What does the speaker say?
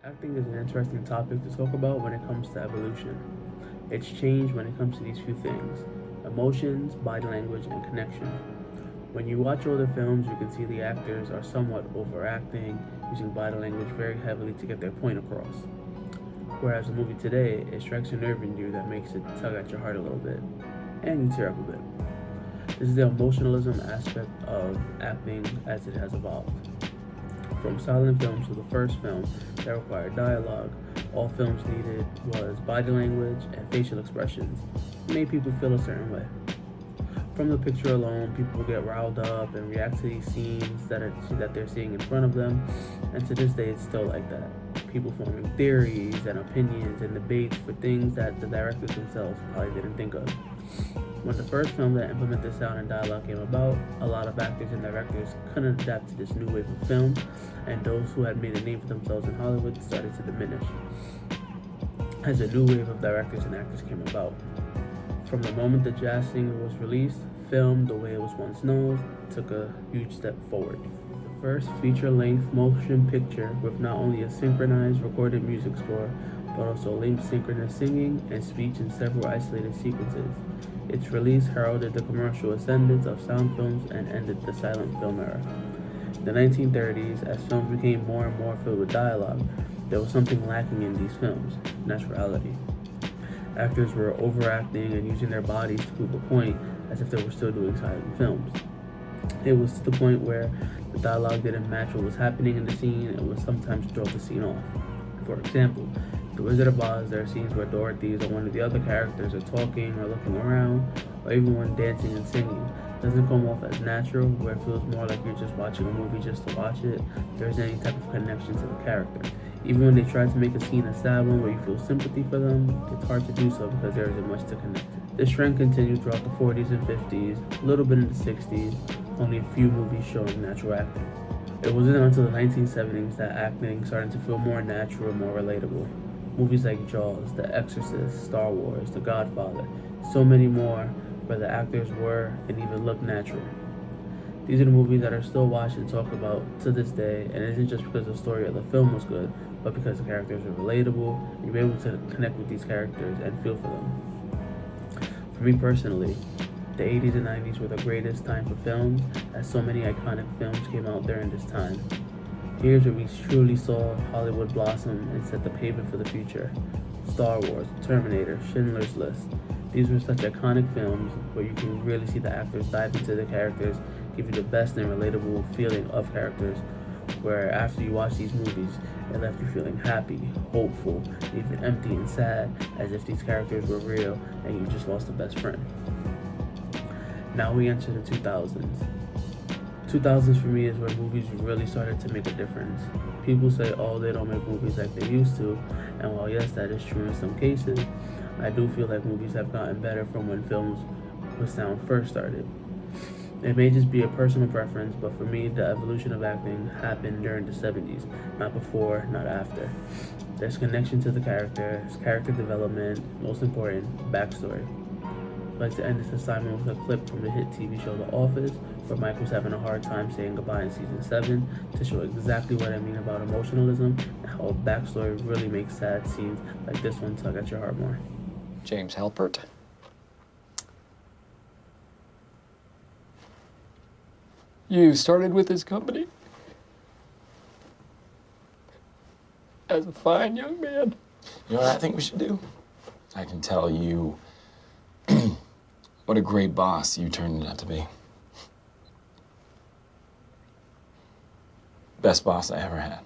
Acting is an interesting topic to talk about when it comes to evolution. It's changed when it comes to these few things: emotions, body language, and connection. When you watch older films, you can see the actors are somewhat overacting, using body language very heavily to get their point across. Whereas the movie today, it strikes a nerve in you that makes it tug at your heart a little bit, and you tear up a bit. This is the emotionalism aspect of acting as it has evolved. From silent films to the first film that required dialogue, all films needed was body language and facial expressions. It made people feel a certain way. From the picture alone, people get riled up and react to these scenes that they're seeing in front of them, and to this day it's still like that. People forming theories and opinions and debates for things that the directors themselves probably didn't think of. When the first film that implemented sound and dialogue came about, a lot of actors and directors couldn't adapt to this new wave of film, and those who had made a name for themselves in Hollywood started to diminish as a new wave of directors and actors came about. From the moment the Jazz Singer was released, film, the way it was once known, took a huge step forward. The first feature-length motion picture with not only a synchronized recorded music score, but also linked synchronous singing and speech in several isolated sequences. Its release heralded the commercial ascendance of sound films and ended the silent film era. In the 1930s, as films became more and more filled with dialogue, there was something lacking in these films: naturality. Actors were overacting and using their bodies to prove a point as if they were still doing silent films. It was to the point where the dialogue didn't match what was happening in the scene and would sometimes throw the scene off. For example, The Wizard of Oz, there are scenes where Dorothy or one of the other characters are talking or looking around, or even one dancing and singing. It doesn't come off as natural, where it feels more like you're just watching a movie just to watch it. There isn't any type of connection to the character. Even when they try to make a scene a sad one where you feel sympathy for them, it's hard to do so because there isn't much to connect to. This trend continued throughout the 40s and 50s, a little bit in the 60s, only a few movies showing natural acting. It wasn't until the 1970s that acting started to feel more natural and more relatable. Movies like Jaws, The Exorcist, Star Wars, The Godfather, so many more where the actors were and even looked natural. These are the movies that are still watched and talked about to this day, and it isn't just because the story of the film was good, but because the characters are relatable, and you're able to connect with these characters and feel for them. For me personally, the 80s and 90s were the greatest time for films, as so many iconic films came out during this time. Here's where we truly saw Hollywood blossom and set the pavement for the future. Star Wars, Terminator, Schindler's List. These were such iconic films where you can really see the actors dive into the characters, give you the best and relatable feeling of characters, where after you watch these movies, it left you feeling happy, hopeful, even empty and sad, as if these characters were real and you just lost a best friend. Now we enter the 2000s. 2000s for me is where movies really started to make a difference. People say, oh, they don't make movies like they used to, and while yes, that is true in some cases, I do feel like movies have gotten better from when films with sound first started. It may just be a personal preference, but for me, the evolution of acting happened during the 70s, not before, not after. There's connection to the character, there's character development, most important, backstory. I'd like to end this assignment with a clip from the hit TV show The Office, where Mike was having a hard time saying goodbye in season 7, to show exactly what I mean about emotionalism and how a backstory really makes sad scenes like this one tug at your heart more. James Halpert. You started with this company as a fine young man. You know what I think we should do? I can tell you what a great boss you turned out to be. Best boss I ever had.